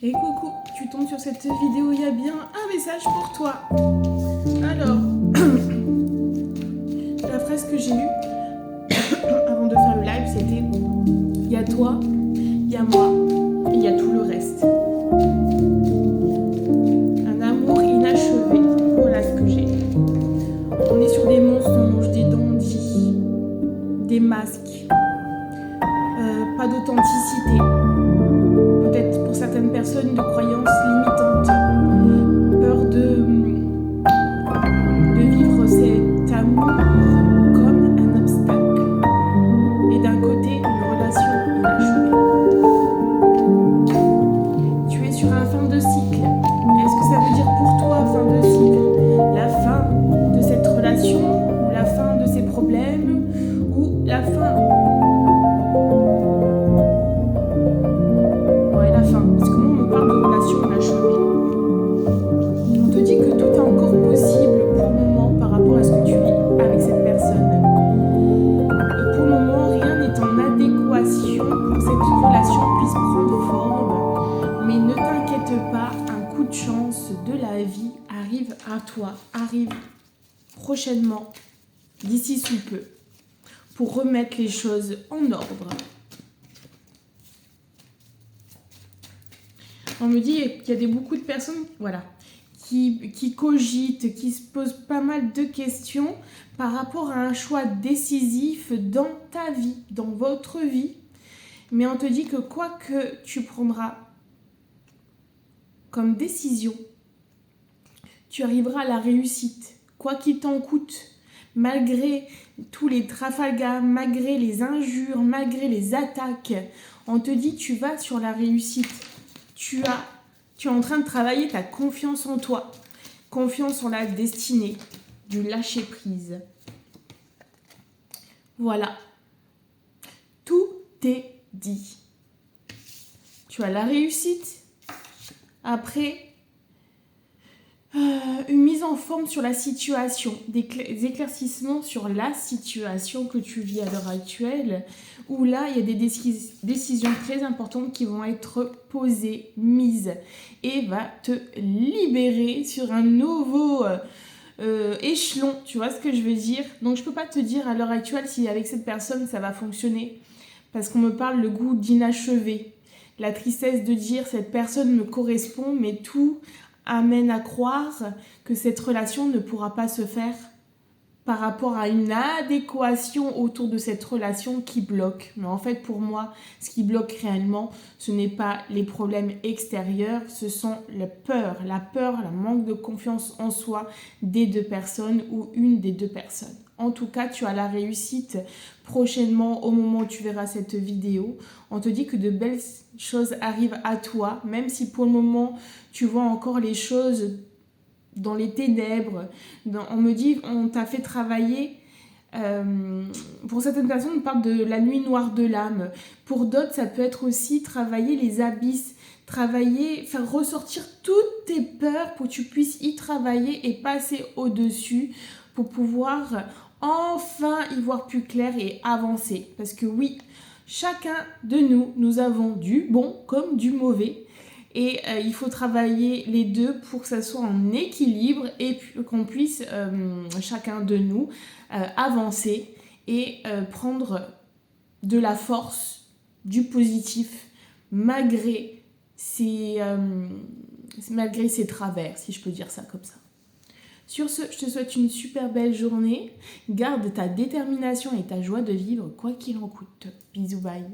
Et coucou, tu tombes sur cette vidéo, il y a bien un message pour toi. Alors, la phrase que j'ai lue avant de faire le live, c'était il y a toi, il y a moi, et il y a tout le reste. Un amour inachevé, voilà ce que j'ai. On est sur des mensonges, des dandys, des masques, pas d'authenticité. Peut-être pour certaines personnes de croyances limitantes, peur de vivre cet amour comme un obstacle. Et d'un côté, une relation inachevée. Tu es sur un fin de cycle. Est-ce que ça veut dire pour toi fin de cycle? La fin de cette relation, ou la fin de ces problèmes, ou la fin... Ouais, la fin. Parce que moi, on me parle de relation inachevée. On te dit que tout est encore possible pour le moment par rapport à ce que tu vis avec cette personne. Pour le moment, rien n'est en adéquation pour que cette relation puisse prendre forme. Mais ne t'inquiète pas, un coup de chance de la vie arrive à toi, arrive prochainement, d'ici sous peu, pour remettre les choses en ordre. On me dit qu'il y a beaucoup de personnes, voilà, qui cogitent, qui se posent pas mal de questions par rapport à un choix décisif dans ta vie, dans votre vie. Mais on te dit que quoi que tu prendras comme décision, tu arriveras à la réussite, quoi qu'il t'en coûte, malgré tous les trafalgar, malgré les injures, malgré les attaques. On te dit tu vas sur la réussite. Tu es en train de travailler ta confiance en toi, confiance en la destinée, du lâcher-prise. Voilà. Tout est dit. Tu as la réussite. Après, une mise en forme sur la situation, des éclaircissements sur la situation que tu vis à l'heure actuelle, où là, il y a des décisions très importantes qui vont être posées, mises, et va te libérer sur un nouveau échelon, tu vois ce que je veux dire? Donc, je ne peux pas te dire à l'heure actuelle si avec cette personne, ça va fonctionner, parce qu'on me parle le goût d'inachevé, la tristesse de dire cette personne me correspond, mais tout amène à croire que cette relation ne pourra pas se faire par rapport à une adéquation autour de cette relation qui bloque. Mais en fait, pour moi, ce qui bloque réellement, ce n'est pas les problèmes extérieurs, ce sont la peur, le manque de confiance en soi des deux personnes ou une des deux personnes. En tout cas, tu as la réussite prochainement au moment où tu verras cette vidéo. On te dit que de belles choses arrivent à toi, même si pour le moment, tu vois encore les choses dans les ténèbres. On me dit, on t'a fait travailler... pour certaines personnes, on parle de la nuit noire de l'âme. Pour d'autres, ça peut être aussi travailler les abysses, faire ressortir toutes tes peurs pour que tu puisses y travailler et passer au-dessus pour pouvoir enfin y voir plus clair et avancer. Parce que oui, chacun de nous, nous avons du bon comme du mauvais. Et il faut travailler les deux pour que ça soit en équilibre et qu'on puisse, chacun de nous, avancer et prendre de la force, du positif, malgré ses travers, si je peux dire ça comme ça. Sur ce, je te souhaite une super belle journée. Garde ta détermination et ta joie de vivre, quoi qu'il en coûte. Bisous, bye.